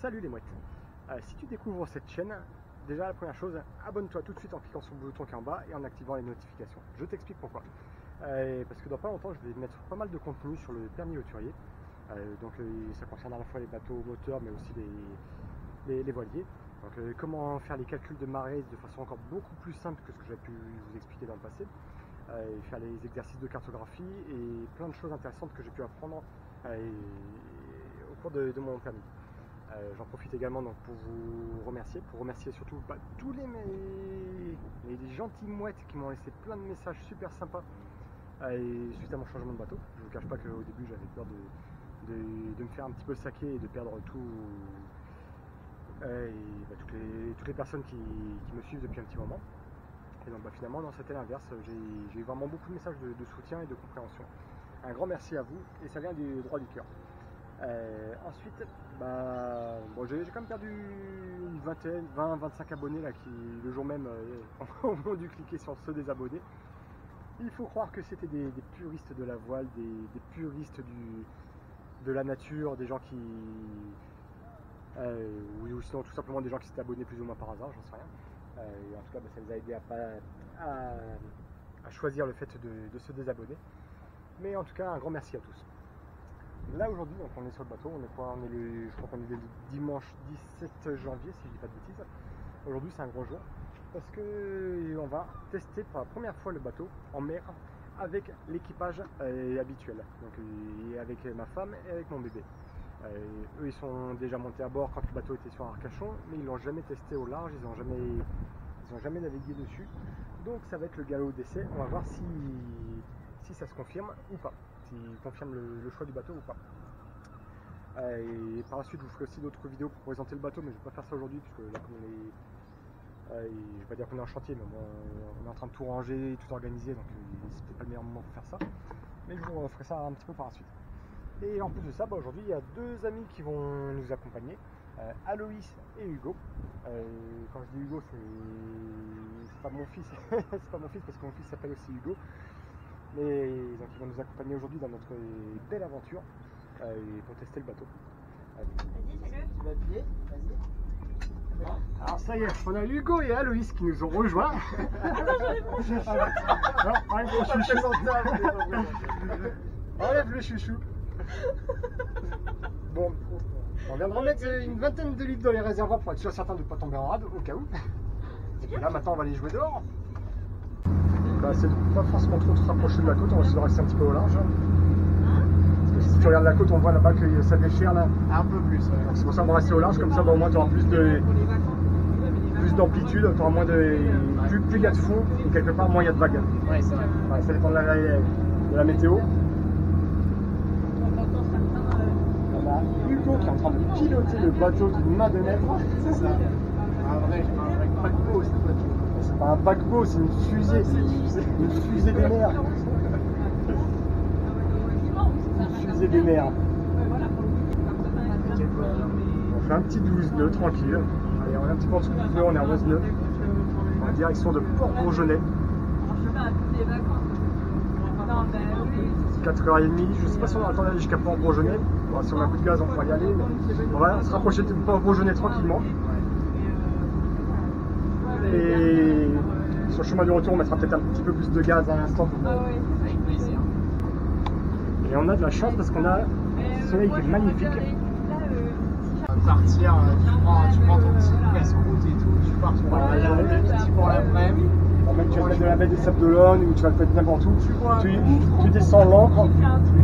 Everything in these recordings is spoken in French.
Salut les mouettes. Si tu découvres cette chaîne, déjà la première chose, abonne-toi tout de suite en cliquant sur le bouton qui est en bas et en activant les notifications. Je t'explique pourquoi. Parce que dans pas longtemps, je vais mettre pas mal de contenu sur le permis hauturier. Ça concerne à la fois les bateaux moteurs mais aussi les voiliers. Donc comment faire les calculs de marée de façon encore beaucoup plus simple que ce que j'ai pu vous expliquer dans le passé. Faire les exercices de cartographie et plein de choses intéressantes que j'ai pu apprendre au cours de mon permis. J'en profite également donc, pour vous remercier, surtout tous les gentilles mouettes qui m'ont laissé plein de messages super sympas suite à mon changement de bateau. Je ne vous cache pas qu'au début j'avais peur de me faire un petit peu saquer et de perdre tout. Toutes les personnes qui me suivent depuis un petit moment. Et donc finalement non, c'était l'inverse, j'ai eu vraiment beaucoup de messages de soutien et de compréhension. Un grand merci à vous et ça vient du droit du cœur. Ensuite, j'ai quand même perdu une vingtaine, 20-25 abonnés là, qui le jour même ont dû cliquer sur se désabonner. Il faut croire que c'était des puristes de la voile, des puristes de la nature, des gens qui... ou sinon tout simplement des gens qui s'étaient abonnés plus ou moins par hasard, j'en sais rien. Et en tout cas, ça les a aidés à choisir le fait de se désabonner. Mais en tout cas, un grand merci à tous. Là aujourd'hui, donc on est sur le bateau, je crois qu'on est le dimanche 17 janvier si je dis pas de bêtises. Aujourd'hui c'est un gros jour parce que on va tester pour la première fois le bateau en mer avec l'équipage habituel, donc avec ma femme et avec mon bébé. Eux ils sont déjà montés à bord quand le bateau était sur Arcachon, mais ils l'ont jamais testé au large, ils ont jamais navigué dessus. Donc ça va être le galop d'essai, on va voir si ça se confirme ou pas. S'il confirme le choix du bateau ou pas. Et par la suite, je vous ferai aussi d'autres vidéos pour présenter le bateau, mais je ne vais pas faire ça aujourd'hui, puisque là, comme je ne vais pas dire qu'on est en chantier, mais on est en train de tout ranger, tout organiser, donc c'est peut-être pas le meilleur moment pour faire ça. Mais je vous ferai ça un petit peu par la suite. Et en plus de ça, aujourd'hui, il y a deux amis qui vont nous accompagner, Aloïs et Hugo. Quand je dis Hugo, c'est pas mon fils, c'est pas mon fils parce que mon fils s'appelle aussi Hugo. Mais donc, ils vont nous accompagner aujourd'hui dans notre belle aventure pour tester le bateau. Vas-y, fais-le. Tu vas appuyer? Vas-y. Alors ça y est, on a Hugo et Aloïs qui nous ont rejoints. Enlève le chouchou. Bon, on vient de remettre une vingtaine de litres dans les réservoirs pour être sûr certain de ne pas tomber en rade au cas où. Et puis là maintenant on va aller jouer dehors. C'est pas forcément trop de se rapprocher de la côte, on va essayer de rester un petit peu au large. Parce que si tu regardes la côte, on voit là-bas que ça déchire là. Un peu plus. Ouais. C'est pour ça qu'on va rester au large, comme ça au moins tu auras plus d'amplitude, tu auras moins de. Plus il y a de fond, et quelque part moins il y a de vagues. Ouais, c'est vrai. Ouais, ça dépend de la météo. On a Hugo qui est en train de piloter le bateau d'une main de maître. C'est ça. Un vrai paquebot, cette voiture. C'est pas un paquebot, c'est une fusée. Une fusée des mers. Une fusée des mers. On fait un petit 12 nœuds tranquille. Allez, on est un petit peu en dessous du nœud, on est à 11 nœuds. En direction de Port-Bourgenais. 4h30, je sais pas si on va attendre jusqu'à Port-Bourgenais. Bon, si on a un coup de gaz, on pourra y aller. Mais on va se rapprocher de Port-Bourgenais tranquillement. Et sur le chemin du retour, on mettra peut-être un petit peu plus de gaz à l'instant. Avec plaisir. Et on a de la chance parce qu'on a un soleil qui est magnifique. On va partir, tu prends ton petit casse-croûte et tout, tu pars pour la midi pour l'après-midi. Même tu vas mettre de la baie des Sables d'Olonne ou tu vas le mettre n'importe où. Tu descends l'ancre,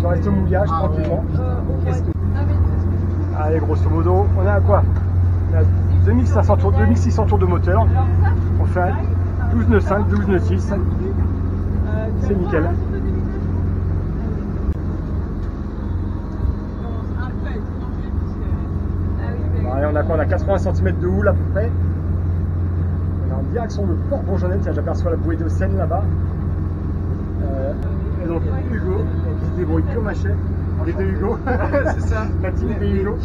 tu restes au mouillage tranquillement. Allez, grosso modo, on a quoi? On a 2600 tours de moteur. On fait 12 nœuds 5, 12 nœuds 6. C'est nickel. Allez, on a quoi? On a 80 cm de houle à peu près. On est en direction de Port-Bourgenais. Tiens, j'aperçois la bouée de Seine là-bas. Et donc Hugo qui se débrouille comme un chef. Les deux Hugo. C'est ça. La team des Hugo.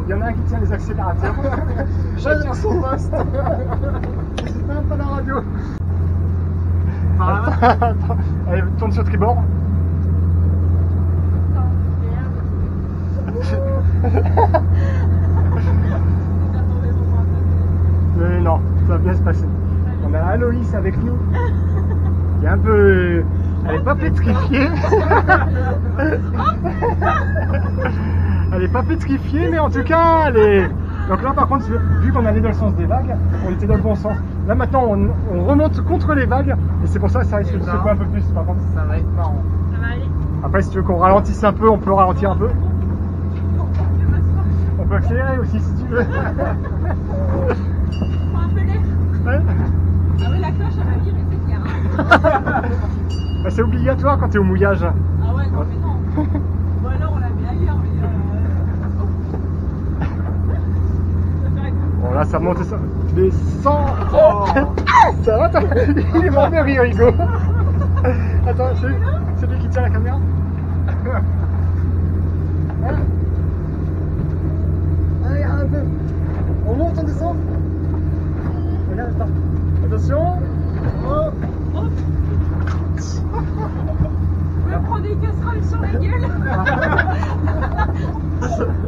Il y en a un qui tient les accélérateurs. Chacun son poste. C'est même pas la radio. Par là. Allez, tourne sur tribord. Aloïs avec nous. Il est un peu... Elle est pas pétrifiée. Elle est pas pétrifiée, mais en tout cas, elle est... Donc là, par contre, vu qu'on allait dans le sens des vagues, on était dans le bon sens. Là, maintenant, on remonte contre les vagues, et c'est pour ça que ça risque de secouer un peu plus, par contre. Ça va être marrant. Ça va aller? Après, si tu veux qu'on ralentisse un peu, on peut ralentir un peu. On peut accélérer aussi, si tu veux. Prends un peu l'air. Ouais. Ah ouais, la cloche, elle va virer, c'est clair. Bah, c'est obligatoire quand tu es au mouillage. Ah ouais, non, mais non. Bon, alors, on la met ailleurs, mais... Bon, là, ça monte et ça descend. Oh. Ça va, il est mort de rire, Hugo. Attends, c'est lui qui tient la caméra. Allez, un peu. On monte, on descend. Regarde, attends. Attention. Oh. On va prendre des casseroles sur la gueule.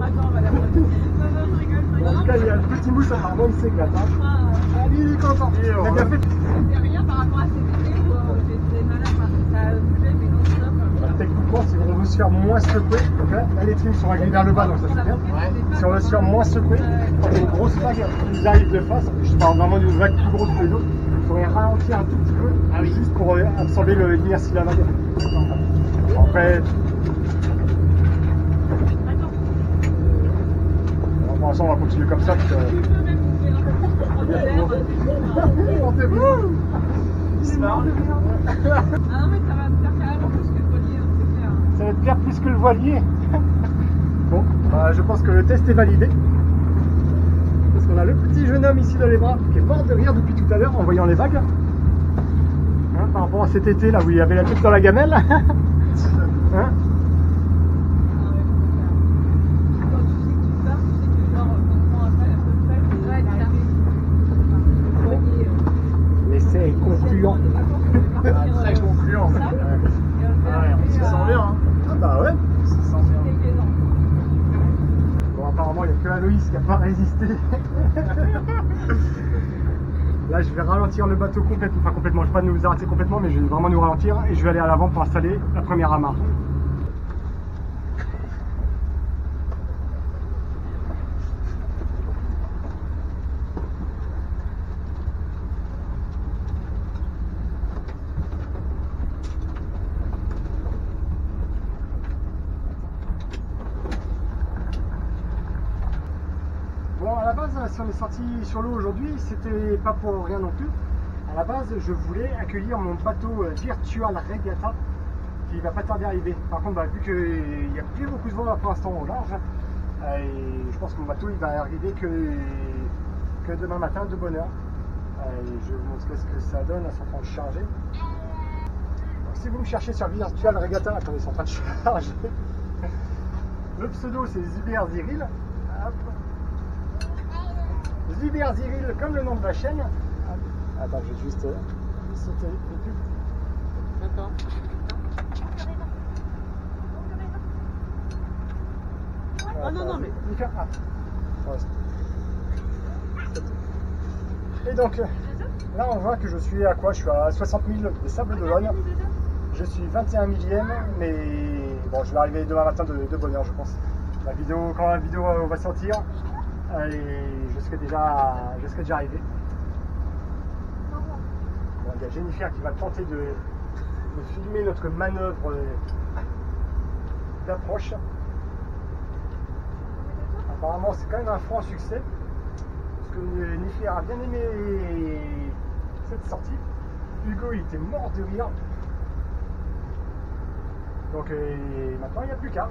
Attends, on va la prendre. Non, je rigole, En tout cas, il y a le petit mousse apparemment, il s'éclate. Hein. Allez, il est content. Il a bien fait. C'est rien par rapport à cet été où j'étais malade parce que ça bougeait, mais non-stop. Techniquement, si on veut se faire moins secouer, donc là les trims sont réglés vers le bas, donc ça c'est bien. Si on veut se faire moins secouer, quand il y a une grosse vague qui nous arrive de face, je parle vraiment d'une vague plus grosse que les autres, il faudrait ralentir un tout petit peu, juste pour absorber l'inertie de la vague. Après, pour l'instant on va continuer comme ça. Tu peux même bouger un peu plus pour prendre de l'air. On fait bien. C'est marrant. Ah non, mais ça va me faire carrément plus que le voilier, hein, c'est clair. Ça va te faire plus que le voilier. Bon, bah, je pense que le test est validé. Parce qu'on a le petit jeune homme ici dans les bras qui est mort de rire depuis tout à l'heure en voyant les vagues. Hein, par rapport à cet été là où il avait la tête dans la gamelle. Hein? Ah ouais, c'est clair. Quand tu sais que tu pars, tu sais que genre, maintenant après, à peu près, c'est le voilier. L'essai est concluant. Très concluant. Ouais, on se sent bien. Hein. Ah bah ouais. On se sent bien. Bon, apparemment il n'y a que Aloïs qui n'a pas résisté. Là je vais ralentir le bateau complètement, enfin complètement, je ne vais pas nous arrêter complètement, mais je vais vraiment nous ralentir et je vais aller à l'avant pour installer la première amarre. Bon, à la base, si on est sorti sur l'eau aujourd'hui, c'était pas pour rien non plus. À la base, je voulais accueillir mon bateau Virtual Regatta qui va pas tarder à arriver. Par contre, bah, vu qu'il n'y a plus beaucoup de vent pour l'instant au large, et je pense que mon bateau il va arriver que demain matin de bonne heure. Et je vais vous montrer ce que ça donne à son train de charger. Donc, si vous me cherchez sur Virtual Regatta, attendez, ils sont en train de charger. Le pseudo c'est Zuber Ziril. Hop. Zuber Ziril comme le nom de la chaîne. Attends, je vais juste sauter le pub. D'accord. Oh non, non, mais. Ah. Ouais. Et donc, là on voit que je suis à quoi? Je suis à 60 000 des Sables d'Olonne. Je suis 21 millième, mais bon, je vais arriver demain matin de bonne heure, je pense. Quand la vidéo va sortir, je serai déjà arrivé. Bon, il y a Jennifer qui va tenter de filmer notre manœuvre d'approche. Apparemment, c'est quand même un franc succès, parce que Jennifer a bien aimé cette sortie. Hugo, il était mort de rire. Donc maintenant, il n'y a plus qu'à.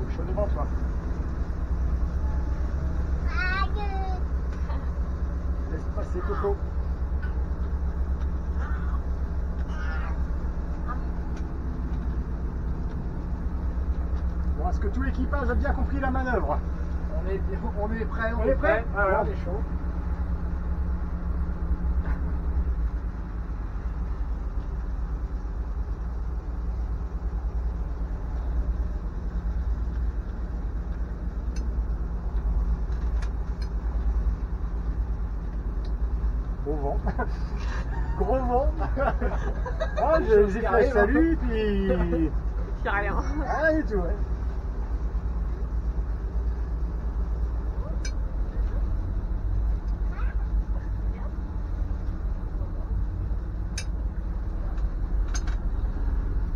Je suis devant toi. Laisse passer Coco. Bon, est-ce que tout l'équipage a bien compris la manœuvre? On est prêt, On est prêt? Ah, voilà, on est chaud. gros vent. Gros vent. Ah, j'ai fait salut, puis. Puis rien. Ah, du tout, ouais.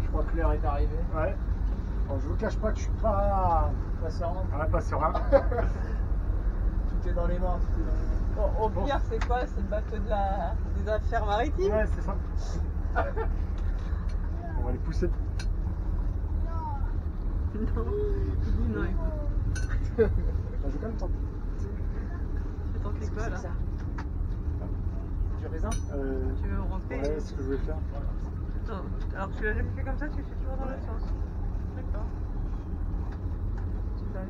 Je crois que l'heure est arrivée. Ouais. Bon, je vous cache pas que je suis pas Serein. Ah, pas serein. Tout est dans les mains. Tout est dans les mains. Bon, au pire, c'est quoi? C'est le bateau des affaires maritimes? Ouais, c'est ça. On va les pousser. Non. Il dit non, écoute. Je vais quand même tenter. Tu tentes quoi là? Du raisin. Tu veux rentrer? Ouais, c'est ce que je voulais faire. Attends, alors tu l'as jamais fait comme ça, tu fais toujours dans l'autre sens. D'accord. Tu vas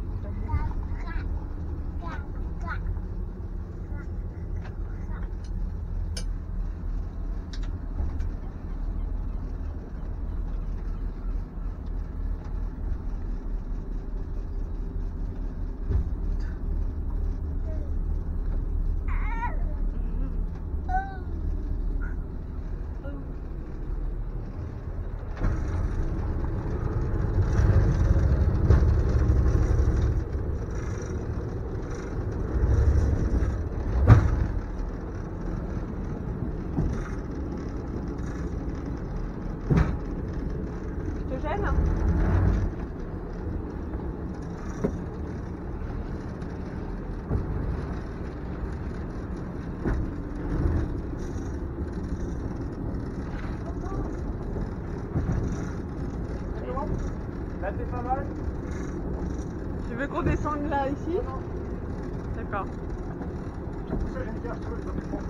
Là, t'es pas mal. Tu veux qu'on descende là, ici? Non. D'accord. Tout ça, j'ai une carte, je peux pas.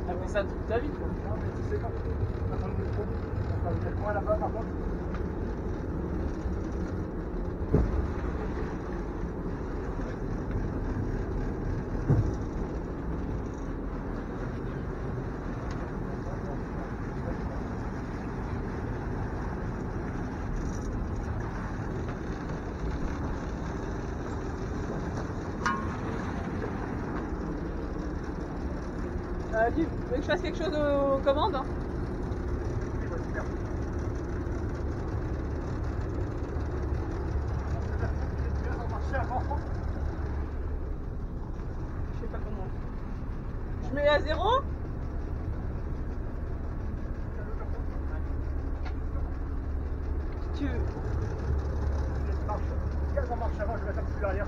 T'as fait ça toute ta vie, quoi. Non, mais tu sais quand on est trop, on va vous dire quoi là-bas par contre. Tu veux que je fasse quelque chose aux commandes? Oui, bah, super. On marchait avant. Je sais pas comment. Je mets à 0? Si tu veux. Gaz en marche avant, je vais mettre un petit peu derrière.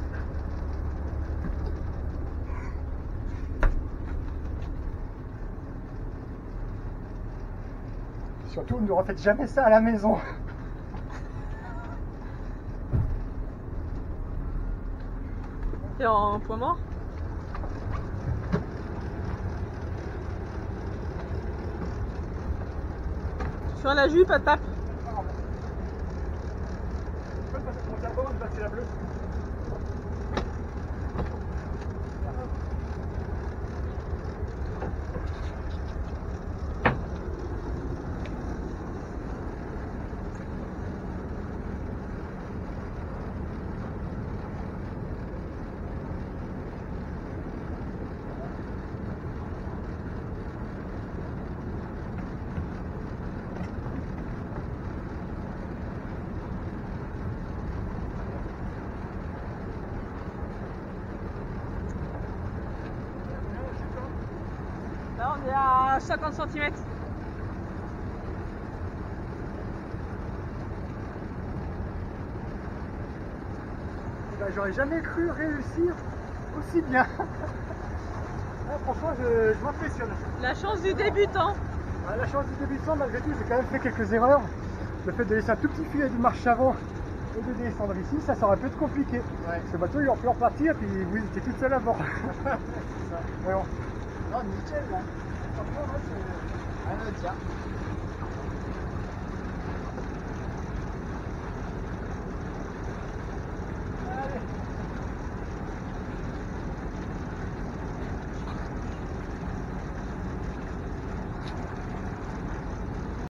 Surtout, ne refaites jamais ça à la maison. T'es en point mort? Sur la jupe, à tape. Je peux passer mon carbone, passer la bleue. Là, on est à 50 cm. Ben, j'aurais jamais cru réussir aussi bien. Ah, franchement, je m'impressionne. La chance du débutant. Ah, la chance du débutant, malgré tout, j'ai quand même fait quelques erreurs. Le fait de laisser un tout petit filet de marche avant et de descendre ici, ça aurait pu être compliqué. Ouais. Ce bateau, il aurait pu repartir, puis vous étiez toute seule à bord. C'est ça. Vraiment. Non, nickel, là. Franchement, là, c'est rien à dire.